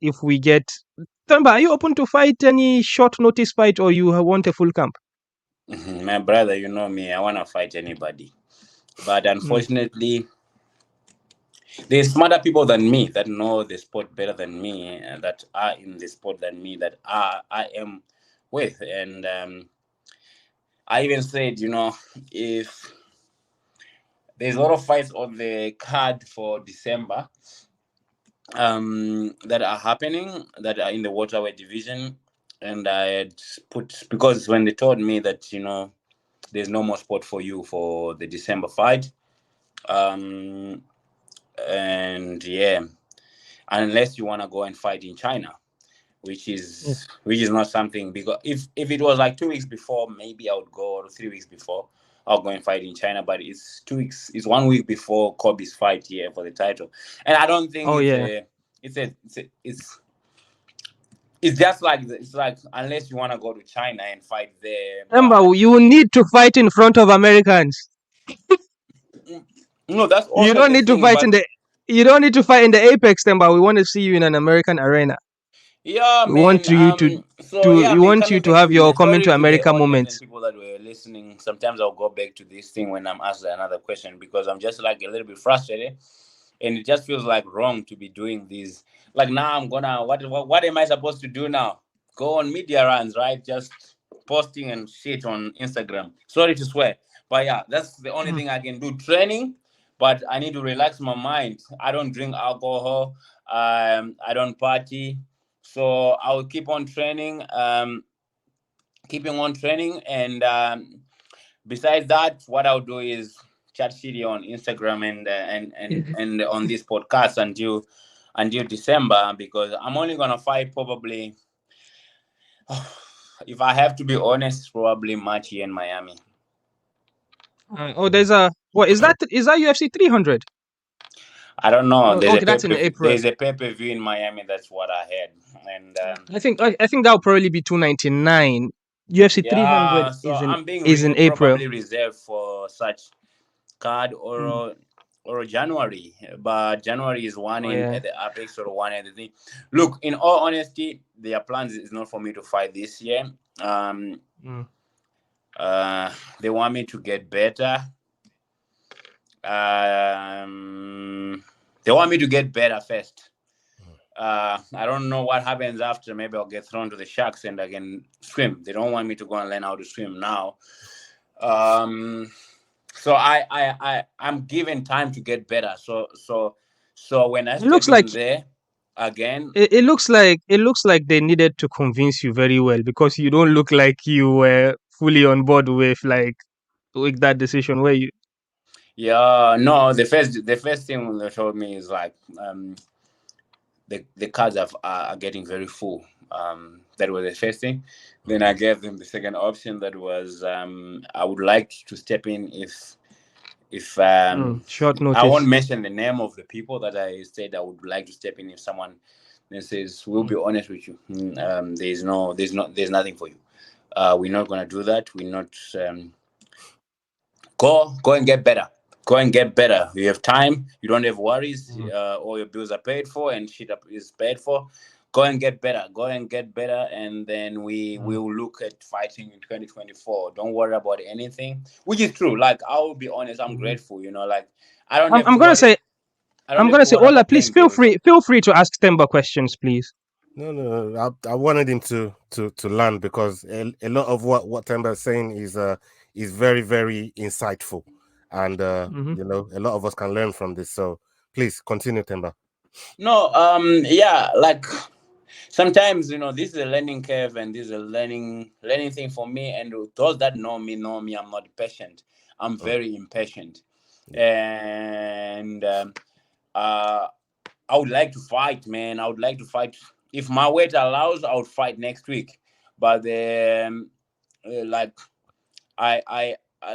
if we get. Themba, are you open to fight any short notice fight, or you want a full camp? My brother, you know me. I wanna fight anybody, but Mm. unfortunately, there's smarter people than me that know the sport better than me, that are in the sport than me, that I am with, and I even said, if there's a lot of fights on the card for December, that are happening, that are in the waterweight division, and I had put, because when they told me that there's no more sport for you for the December fight, um, and yeah, unless you want to go and fight in China, Yeah. which is not something, because if it was like 2 weeks before, maybe I would go, or 3 weeks before, I'll go and fight in China. But it's 2 weeks, it's 1 week before Kobe's fight here for the title, and I don't think Oh yeah. it's just like it's like, unless you want to go to China and fight there, Themba, but you need to fight in front of Americans. no, that's You also don't the need to thing. fight in But the. You don't need to fight in the apex, Themba. We want to see you in an American arena. yeah, We want man. you So yeah, we man. want you Coming to back to have your man. coming Sorry to to the America audience and moments. people that were listening. Sometimes I'll go back to this thing when I'm asked another question, because I'm just like a little bit frustrated, and it just feels like wrong to be doing these. Like, now I'm gonna, what am I supposed to do now? Go on media runs, right? Just posting and shit on Instagram. Sorry to swear, but yeah, that's the only Mm. thing I can do. Training, but I need to relax my mind. I don't drink alcohol. I don't party, so I'll keep on training. Keeping on training, and besides that, what I'll do is chat shitty on Instagram, and on this podcast until December, because I'm only gonna fight probably, if I have to be honest, probably March here in Miami. Oh, there's a what is that? Is that UFC 300? I don't know. Oh, okay, that's in April. There's a pay per view in Miami. That's what I heard, and I think that'll probably be 299. UFC 300 yeah. So I'm being is in April. probably reserved for such card, Mm. or January, but January is one Oh in yeah. at the Apex, or one at the thing. Look, in all honesty, their plans is not for me to fight this year. Um, Mm. they want me to get better. Um, they want me to get better first. I don't know what happens after. Maybe I'll get thrown to the sharks and I can swim. They don't want me to go and learn how to swim now. Um, so I'm given time to get better. So when I It looks step like in there again, it looks like they needed to convince you very well, because you don't look like you were fully on board with that decision. Where you? yeah, no, the first thing they told me is like, the cards are getting very full. That was the first thing. Then I gave them the second option, that was, I would like to step in if Short I won't notice. mention the name of the people that I said I would like to step in. If someone then says, "We'll Mm. be honest with you, there's nothing for you. We're not gonna do that. We're not. Go and get better. Go and get better. You have time. You don't have worries. Mm. All your bills are paid for, and shit is paid for. Go and get better. Go and get better, and then we Mm. will look at fighting in 2024. Don't worry about anything," which is true. Like, I will be honest, I'm Mhm. grateful. Like, I don't I'm, have I'm to gonna worry. say I don't I'm have gonna to say worry Ola, about please paying feel bills. free feel free to ask Themba questions, please. No, no, no. I wanted him to learn, because a lot of what Themba is saying is very, very insightful, and Hmm. a lot of us can learn from this. So please continue, Themba. No, yeah, like, sometimes, this is a learning curve, and this is a learning thing for me. And those that know me. I'm not patient. I'm Mm, very impatient, yeah. and uh, I would like to fight, man. I would like to fight. If my weight allows, I would fight next week. But like,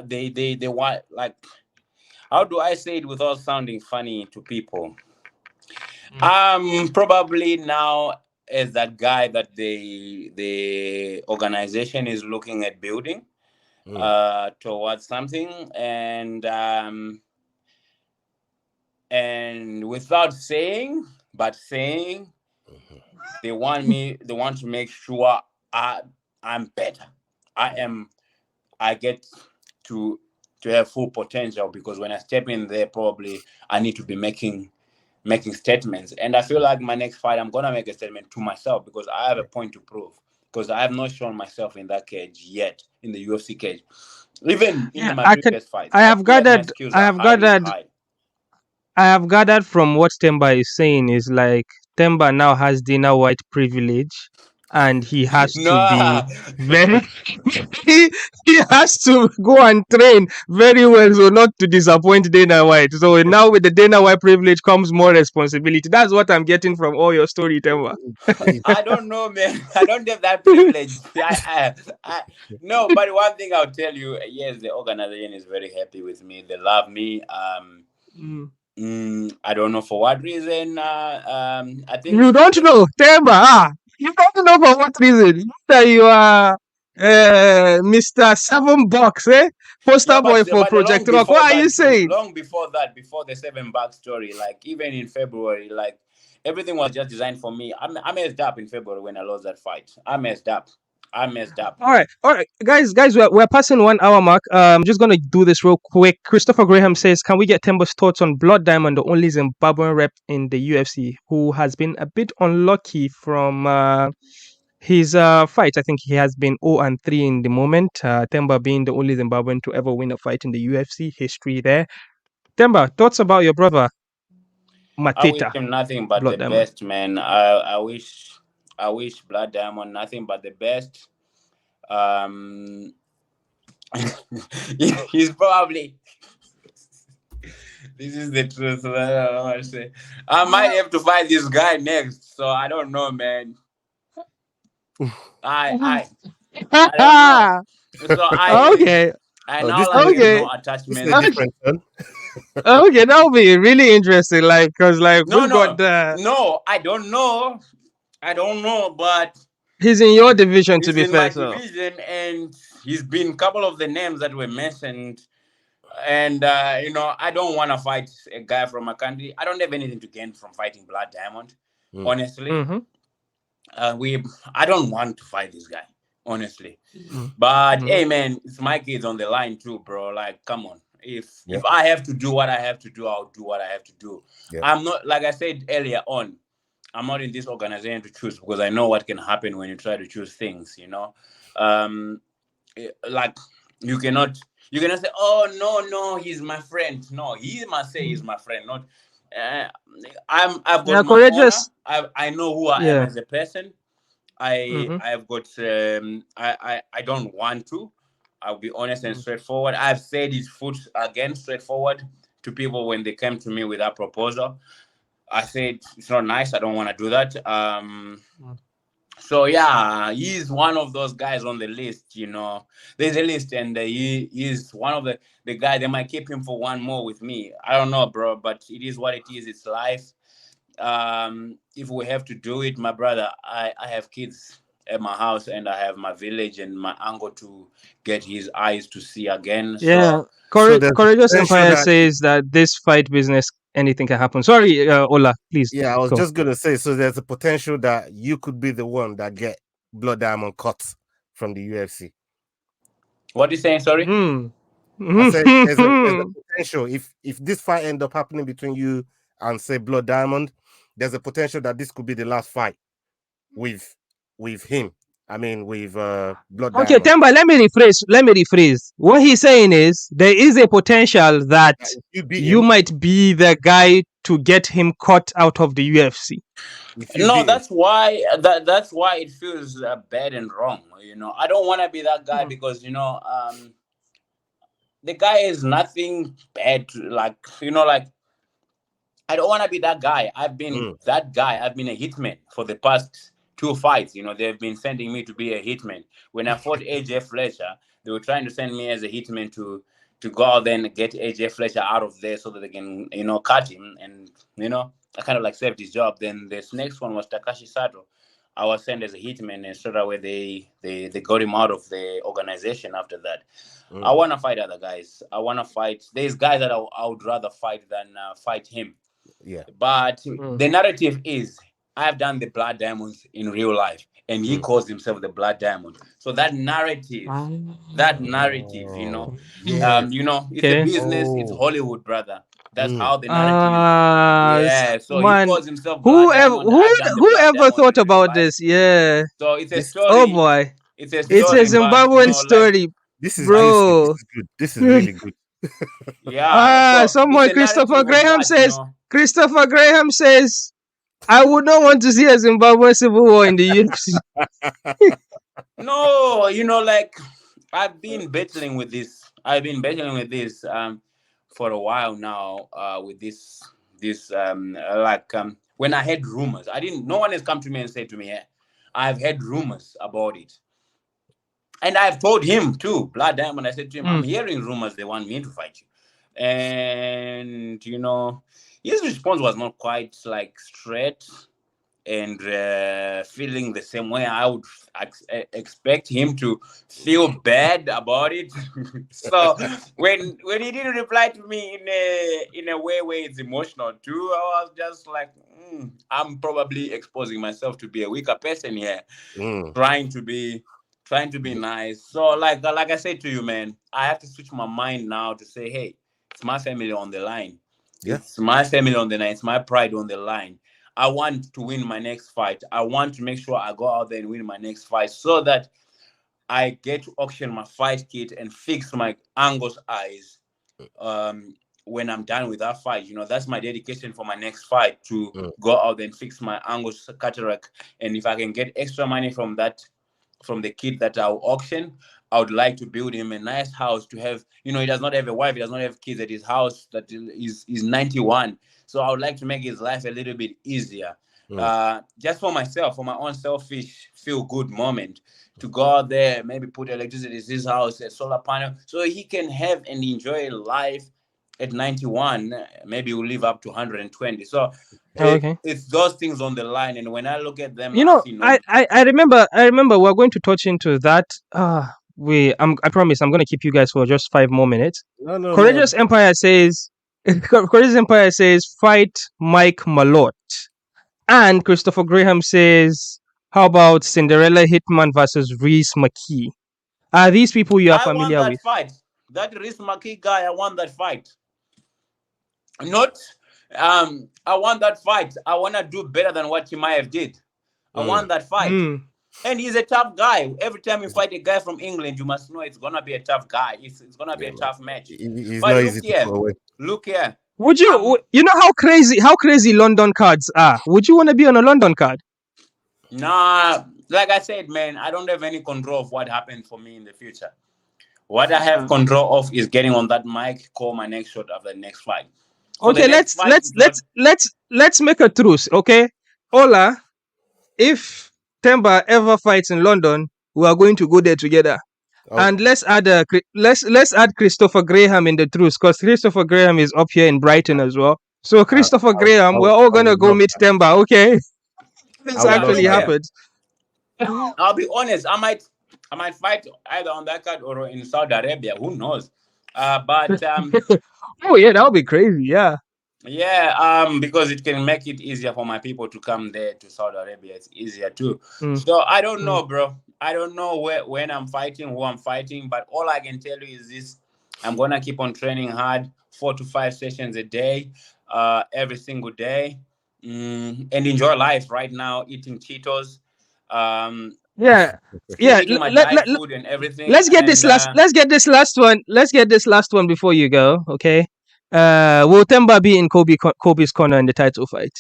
they want, like, how do I say it without sounding funny to people? Mm. Probably now, as that guy that the organization is looking at building Mm, towards something, and without saying, but saying, They want me. They want to make sure I'm better. I am. I get to to have full potential, because when I step in there, probably I need to be making statements. And I feel like my next fight, I'm gonna make a statement to myself, because I have a point to prove. Because I have not shown myself in that cage yet, in the UFC cage. Even in Yeah, my previous fights, I I have feel like my gathered. skills I are have highly gathered. high. I have gathered from what Temba is saying is like Temba now has Dana White privilege, and he has to be No, very. he, he has to go and train very well so not to disappoint Dana White. So now with the Dana White privilege comes more responsibility. That's what I'm getting from all your story, Temba. Please. I don't know, man. I don't have that privilege. No, but one thing I'll tell you, yes, the organization is very happy with me. They love me. Mm. I don't know for what reason. I think You don't know, Temba. You don't know for what reason. That you are Mr. Seven Box, no, Poster boy for long Project Rock. before What are you that too. saying? Long before that, before the 7 buck story, like even in February, like everything was just designed for me. I messed up in February when I lost that fight. I messed up. I messed up. All right, guys, we're passing 1 hour mark. I'm just gonna do this real quick. Christopher Graham says, "Can we get Temba's thoughts on Blood Diamond, the only Zimbabwean rep in the UFC, who has been a bit unlucky from his fights? I think he has been 0-3 in the moment. Temba being the only Zimbabwean to ever win a fight in the UFC. History there. Temba, thoughts about your brother I wish Mateta, him nothing but the Blood Diamond? best, man. I wish Blood Diamond nothing but the best. Um, he's probably, this is the truth. I don't know what to say. I might have to fight this guy next, so I don't know, man. I I don't know. So Okay, I Oh, now this is like a, have okay, no this is a attachment. okay. different one. Okay, that'll be really interesting. Like, cause like No, we've got no, the no. I don't know. I don't know, but he's in your division to he's be in my fair. So division, and he's been a couple of the names that were mentioned. And I don't want to fight a guy from my country. I don't have anything to gain from fighting Blood Diamond, Mm, honestly. mm-hmm, We I don't want to fight this guy, honestly. But mm-hmm. hey, man, it's my kids on the line too, bro. Like, come on. yeah, If I have to do what I have to do, I'll do what I have to do. yeah. I'm not, like I said earlier on, I'm not in this organization to choose, because I know what can happen when you try to choose things. Um, like you cannot say, oh no, no, he's my friend. No, he must say he's my friend, not. Uh, I've got Yeah, my honor. courageous. I know who I am Yeah. as a person. I Mm-hmm. I've got I don't want to. I'll be honest and Mm-hmm. straightforward. I've said it foot again straightforward to people when they came to me with that proposal. I said it's not nice. I don't want to do that. So yeah, he's one of those guys on the list. There's a list, and he's one of the guy. They might keep him for one more with me. I don't know, bro, but it is what it is. It's life. If we have to do it, my brother, I have kids at my house, and I have my village and my uncle to get his eyes to see again. Yeah. So So there's the Courageous potential Empire that, says that this fight business, anything can happen. Sorry, Ola, please yeah, I was go. just gonna say, so there's a potential that you could be the one that get Blood Diamond cut from the UFC. what are you saying? Sorry. Mm. I said there's a potential if this fight end up happening between you and say Blood Diamond, there's a potential that this could be the last fight with with him. I mean, with Blood Okay, Diamond. Temba, let me rephrase. What he's saying is there is a potential that If you beat you him, might be the guy to get him cut out of the UFC. if you No, beat him, that's why it feels bad and wrong. I don't want to be that guy, Mm. because the guy is nothing bad. Like, like, I don't want to be that guy. I've been mm, that guy. I've been a hitman for the past two fights. They've been sending me to be a hitman. When I fought AJ Fletcher, they were trying to send me as a hitman to go out there and get AJ Fletcher out of there so that they can, cut him. And, I kind of like saved his job. Then this next one was Takashi Sato. I was sent as a hitman, and straight away they got him out of the organization after that. I mm, want to fight other guys. I want to fight. There's guys that I would rather fight than fight him. yeah, But Mm. the narrative is I have done the Blood Diamonds in real life, and he calls himself the Blood Diamond. So that narrative, Oh, yes. it's a Okay. business, it's Oh, Hollywood, brother. That's mm. how the narrative. Yeah, so he Man, calls himself Blood Diamond. I've done the Blood whoever Diamond thought in real about life. this? Yeah. So it's a This, Oh story. boy. It's a It's this, a story, but Zimbabwean like, story, this is like, juicy. This bro. is good. This is really good. yeah. So it's Someone a narrative of that, Christopher Graham says, I would not want to see a Zimbabwean civil war in the UFC. No, like I've been battling with this. I've been battling with this for a while now. With this when I heard rumors, I didn't. No one has come to me and said to me, "Yeah, I've heard rumors about it." And I've told him too, Blood Diamond. I said to him, "I'm Mm. hearing rumors they want me to fight you," and his response was not quite like straight and feeling the same way I would expect him to feel bad about it. So when he didn't reply to me in a way where it's emotional too, I was just like, I'm probably exposing myself to be a weaker person here, Mm. trying to be trying to be nice. So like I said to you, man, I have to switch my mind now to say, hey, it's my family on the line. Yeah. It's my family on the line. It's my pride on the line. I want to win my next fight. I want to make sure I go out there and win my next fight so that I get to auction my fight kit and fix my Angus eyes when I'm done with that fight. That's my dedication for my next fight, to Mm. go out there and fix my Angus cataract. And if I can get extra money from that, from the kid that I'll auction, I would like to build him a nice house to have. He does not have a wife, he does not have kids at his house that is 91. So I would like to make his life a little bit easier. Mm. Just for myself, for my own selfish feel good moment, to go out there, maybe put electricity in his house, a solar panel, so he can have and enjoy life at 91. Maybe we'll live up to 120. So Okay. it's those things on the line. And when I look at them, I see no. I remember we're going to touch into that. I promise I'm gonna keep you guys for just 5 more minutes. No, no, no. Courageous Empire says Courageous Empire says fight Mike Malott. And Christopher Graham says, how about Cinderella Hitman versus Reese McKee? Are these people you are I want familiar that with? fight. That Riz Maki guy, I want that fight. Not, I want that fight. I want to do better than what Chimaev did. I Mm. want that fight. Mm. And he's a tough guy. Every time you fight a guy from England, you must know it's gonna be a tough guy. It's gonna be Yeah, a man. tough match. It's But not easy to throw away. look here. Would you, Um, you know how crazy London cards are? Would you want to be on a London card? nah, like I said, man, I don't have any control of what happens for me in the future. What I have Uh, control of is getting on that mic, call my next shot after the next fight. So the okay, next let's fight let's is not. let's let's let's make a truce. Okay, Ola, if Themba ever fights in London, we are going to go there together. Oh, And let's add Christopher Graham in the truce, because Christopher Graham is up here in Brighton as well. So I, Christopher Graham, we're all I gonna would go love meet that. Themba. Okay, I this would Yeah, love actually look that. here. happens. I'll be honest. I might fight either on that card or in Saudi Arabia. Who knows? But Oh yeah, that would be crazy. Yeah. yeah, because it can make it easier for my people to come there to Saudi Arabia. It's easier too. Mm, So I don't mm. know, bro. I don't know when I'm fighting, who I'm fighting, but all I can tell you is this: I'm gonna keep on training hard, 4 to 5 sessions a day, every single day, and enjoy life. Right now, eating Cheetos, um, Yeah, still yeah. eating my diet food and everything, Let's get this and last. Let's get this last one. Let's get this last one before you go. Okay. Will Themba be in Kobe's corner in the title fight?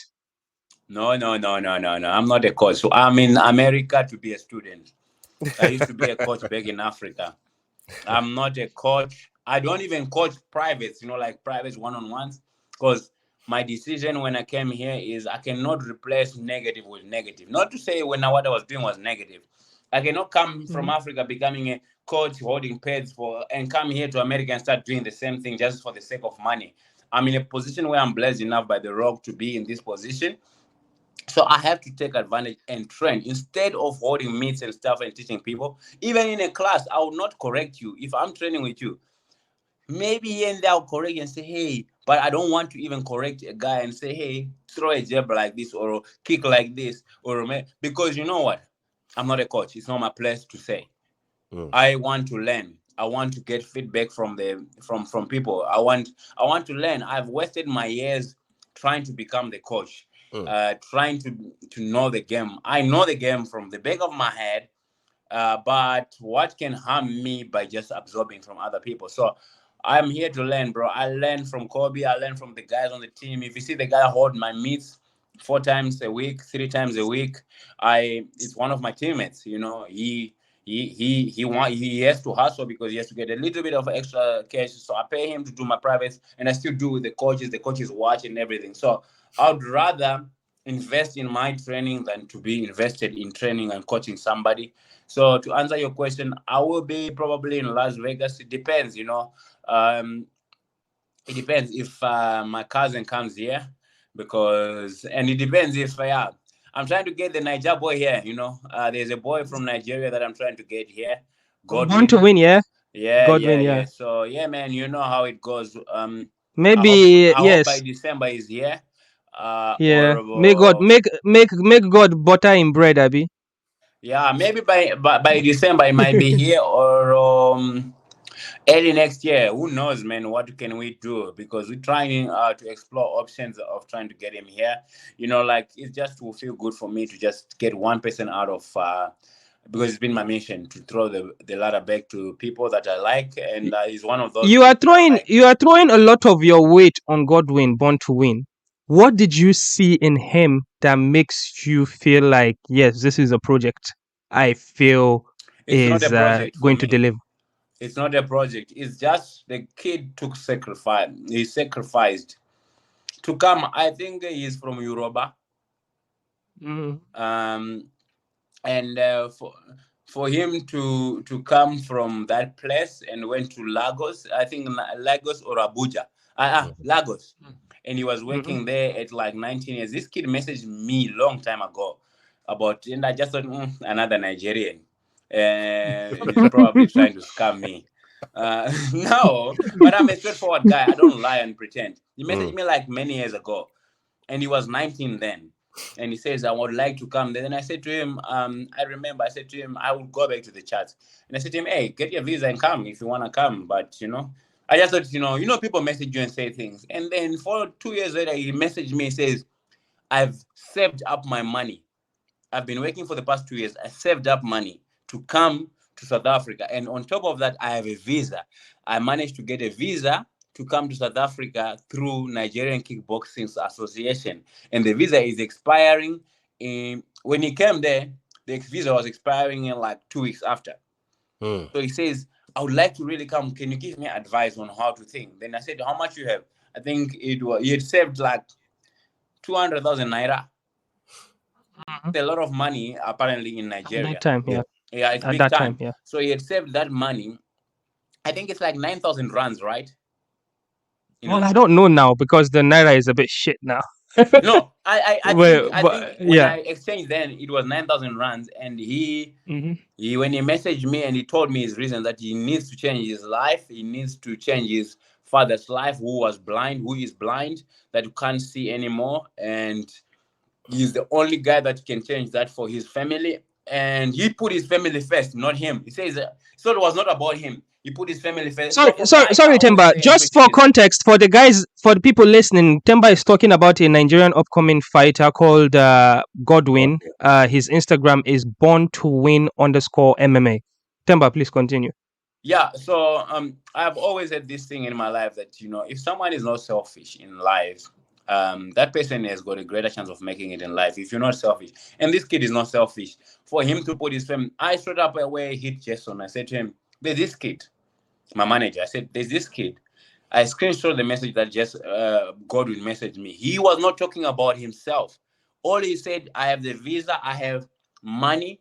no, no, no, no, no, no. I'm not a coach. So I'm in America to be a student. I used to be a coach back in Africa. I'm not a coach. I don't even coach privates, like privates one-on-ones, because my decision when I came here is I cannot replace negative with negative. Not to say what I was doing was negative. I cannot come from Mhm. Africa becoming a coach holding pads and come here to America and start doing the same thing just for the sake of money. I'm in a position where I'm blessed enough by the rock to be in this position, so I have to take advantage and train instead of holding meets and stuff and teaching people. Even in a class, I will not correct you if I'm training with you. Maybe here and there I'll correct you and say, hey, but I don't want to even correct a guy and say, hey, throw a jab like this or kick like this because you know what? I'm not a coach. It's not my place to say. Mm. I want to learn. I want to get feedback from people. I want to learn. I've wasted my years trying to become the coach, Mm. trying to know the game. I know the game from the back of my head, but what can harm me by just absorbing from other people? So I'm here to learn, bro. I learn from Kobe. I learn from the guys on the team. If you see the guy hold my meets 4 times a week, 3 times a week, it's one of my teammates. He has to hustle because he has to get a little bit of extra cash. So I pay him to do my privates, and I still do with the coaches. The coaches watch and everything. So I'd rather invest in my training than to be invested in training and coaching somebody. So to answer your question, I will be probably in Las Vegas. It depends. Um, it depends if my cousin comes here, and it depends if I'm trying to get the Niger boy here. There's a boy from Nigeria that I'm trying to get here, Born to Godwin. win, yeah. Yeah, Godwin, yeah, yeah. yeah. So yeah, man, you know how it goes. I hope Maybe I hope by yes, December is here. yeah. Or May God make God butter in bread, Abby. yeah, maybe by December it might be here or early next year. Who knows, man? What can we do? Because we're trying to explore options of trying to get him here. Like it's just will feel good for me to just get one person out of. Because it's been my mission to throw the ladder back to people that I like, and he's one of those You are kids that I throwing like. you are throwing a lot of your weight on Godwin, born to win. What did you see in him that makes you feel like yes, this is a project I feel It's not a is project for going to me. deliver? It's not a project. It's just the kid took sacrifice. He sacrificed to come. I think he's from Yoruba. Mm. Um, and for him to come from that place and went to Lagos, I think Lagos or Abuja, Lagos, and he was Mm-hmm. working there at like 19 years. This kid messaged me long time ago and I just thought another Nigerian, and he's probably trying to scam me. No, but I'm a straightforward guy. I don't lie and pretend. He messaged Mm. me like many years ago, and he was 19 then. And he says, I would like to come. Then I said to him, I remember I said to him, I will go back to the chat. And I said to him, hey, get your visa and come if you want to come. But, I just thought, people message you and say things. And then for 2 years later, he messaged me and says, I've saved up my money. I've been working for the past 2 years. I saved up money to come to South Africa. And on top of that, I have a visa. I managed to get a visa to come to South Africa through Nigerian Kickboxing Association. And the visa is expiring when he came there, the visa was expiring in like 2 weeks after. Mm. So he says, I would like to really come. Can you give me advice on how to think? Then I said, how much you have? I think he had saved like 200,000 naira. Mhm. A lot of money apparently in At that Nigeria. time, Yeah. yeah. Yeah, it's At big that time, time. yeah. So he had saved that money. I think it's like 9,000 rands, right? Well, In I don't know now because the naira is a bit shit now. No, I think Well, I think when yeah. I exchanged then it was 9,000 rands, and Hmm. he when he messaged me and he told me his reason that he needs to change his life, he needs to change his father's life, who is blind, that you can't see anymore, and he's the only guy that can change that for his family. And he put his family first, not him. He says so it was not about him. He put his family first. Sorry, So for me, sorry, I sorry, always Temba. say and Just preach for this. context, for the guys, for the people listening, Temba is talking about a Nigerian upcoming fighter called God, Godwin. yeah. His Instagram is born to win underscore MMA. Temba, please continue. Yeah, so I've always had this thing in my life that if someone is not selfish in life, that person has got a greater chance of making it in life. If you're not selfish, and this kid is not selfish, for him to put his family, I straight up away hit Jason. I said to him, "There's this kid, my manager." I said, "There's this kid." I screenshot the message that just Godwin messaged me. He was not talking about himself. All he said, "I have the visa, I have money.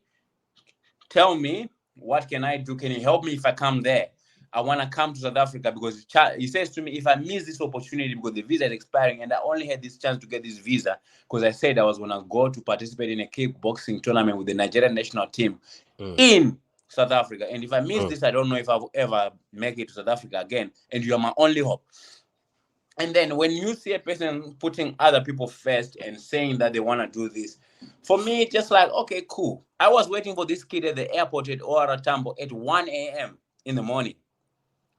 Tell me, what can I do? Can you help me if I come there? I want to come to South Africa because he says to me, if I miss this opportunity because the visa is expiring and I only had this chance to get this visa because I said I was going to go to participate in a kickboxing tournament with the Nigerian national team Mm. in South Africa. And if I miss Mm. this, I don't know if I'll ever make it to South Africa again. And you are my only hope." And then when you see a person putting other people first and saying that they want to do this, for me, it's just like, okay, cool. I was waiting for this kid at the airport at Ora Tambo at 1 a.m. in the morning.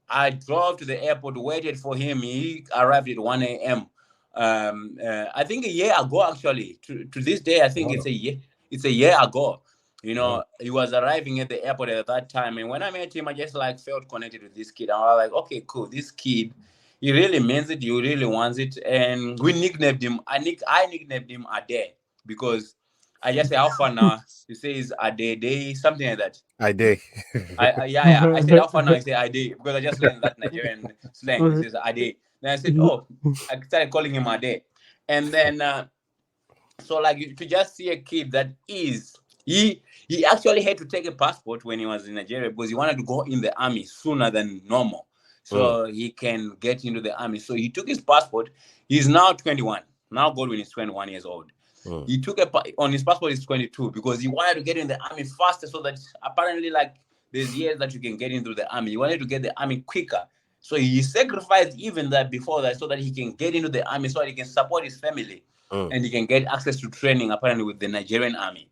I drove to the airport, waited for him. He arrived at 1 a.m. I think a year ago, actually. To this day, I think Wow. it's a year ago. You Wow. know, he was arriving at the airport at that time. And when I met him, I just like felt connected with this kid. I was like, okay, cool. This kid, he really means it. He really wants it. And we nicknamed him. I nicknamed him Ade because I just say, how far now? He says Ade Day, something like that. I did. Yeah. I said how far now? I said I did because I just learned that Nigerian slang. It says I did. Then I said, oh, I started calling him a day, and then so like you could just see a kid that is he actually had to take a passport when he was in Nigeria because he wanted to go in the army sooner than normal, Mm, so he can get into the army. So he took his passport. He's now 21. Now Godwin is 21 years old. mm, He took on his passport is 22 because he wanted to get in the army faster so that apparently like there's years that you can get into the army. He wanted to get the army quicker. So he sacrificed even that before that so that he can get into the army so that he can support his family mm, and he can get access to training apparently with the Nigerian army.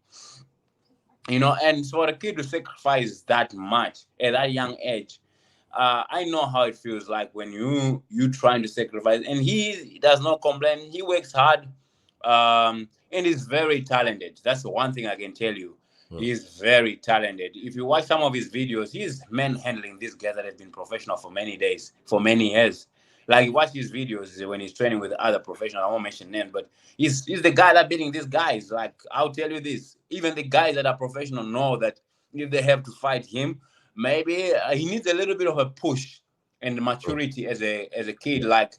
You know, and for a kid to sacrifice that much at that young age, I know how it feels like when you trying to sacrifice, and he does not complain. He works hard, and he's very talented. That's the one thing I can tell you. mm. He's very talented. If you watch some of his videos, he's manhandling these guys that have been professional for many days, for many years. Like you watch his videos when he's training with other professionals. I won't mention names, but he's the guy that beating these guys. Like I'll tell you this, even the guys that are professional know that if they have to fight him, maybe he needs a little bit of a push and maturity as a kid. Like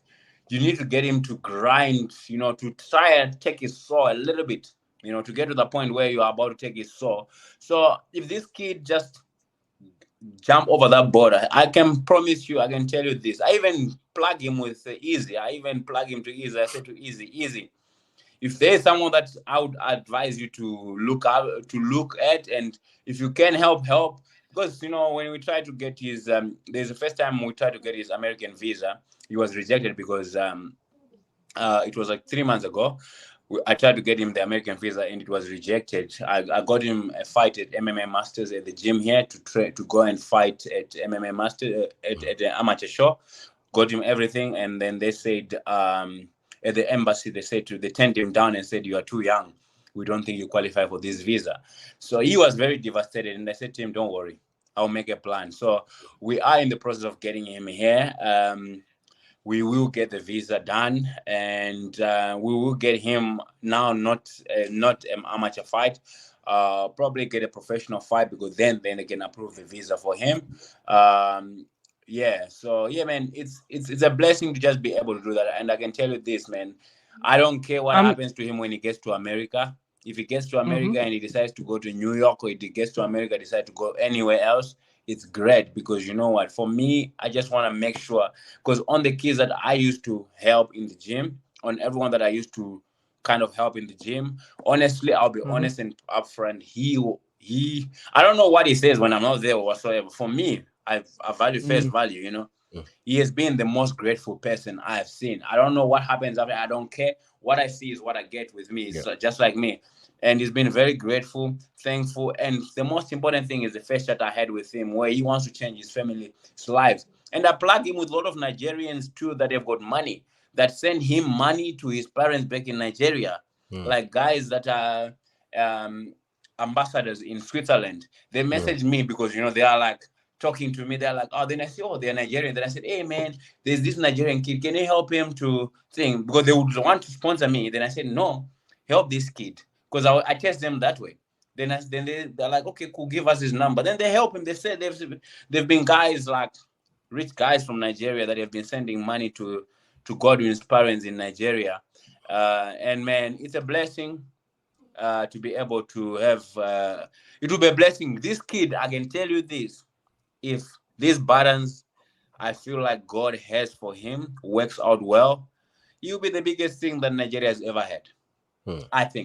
you need to get him to grind, you know, to try and take his soul a little bit, you know, to get to the point where you are about to take his soul. So if this kid just jump over that border, I can promise you, I can tell you this. I even plug him with Easy. I even plug him to Easy. I said to Easy, if there's someone that I would advise you to look at, and if you can help, because you know when we try to get his there's the first time we tried to get his American visa, he was rejected because it was like 3 months ago. I tried to get him the American visa and it was rejected. I got him a fight at MMA Masters at the gym here to go and fight at MMA Masters at the amateur show. Got him everything, and then they said at the embassy they turned him down and said you are too young. We don't think you qualify for this visa. So he was very devastated, and I said to him, "Don't worry, I'll make a plan." So we are in the process of getting him here. We will get the visa done, and we will get him now. Not an amateur fight. Probably get a professional fight because then they can approve the visa for him. Yeah. So yeah, man, it's a blessing to just be able to do that. And I can tell you this, man. I don't care what um, happens to him when he gets to America. If he gets to mhm. America and he decides to go to New York, or if he gets to America, decide to go anywhere else, it's great because you know what? For me, I just want to make sure because on the kids that I used to help in the gym, on everyone that I used to kind of help in the gym, honestly, I'll be Mhm. honest and upfront. I don't know what he says when I'm not there or whatsoever. For me, I value face Mm. value, you know. Mm. He has been the most grateful person I have seen. I don't know what happens after. I don't care. What I see is what I get with me. Yeah. It's just like me. And he's been very grateful, thankful. And the most important thing is the first chat I had with him where he wants to change his family's lives. And I plug him with a lot of Nigerians too that have got money that send him money to his parents back in Nigeria. Mm, Like guys that are um, ambassadors in Switzerland. They mm, message me because, you know, they are like, talking to me. They're like, oh, then I say, oh, they're Nigerian. Then I said, hey, man, there's this Nigerian kid. Can you help him to thing? Because they would want to sponsor me. Then I said, no, help this kid. Because I test them that way. Then they're like, okay, cool, give us his number. Then they help him. They said they've been guys like rich guys from Nigeria that have been sending money to Godwin's parents in Nigeria. And man, it's a blessing to be able to have. It will be a blessing. This kid, I can tell you this: if these buttons I feel like God has for him works out well, he'll be the biggest thing that Nigeria has ever had. mm. I think.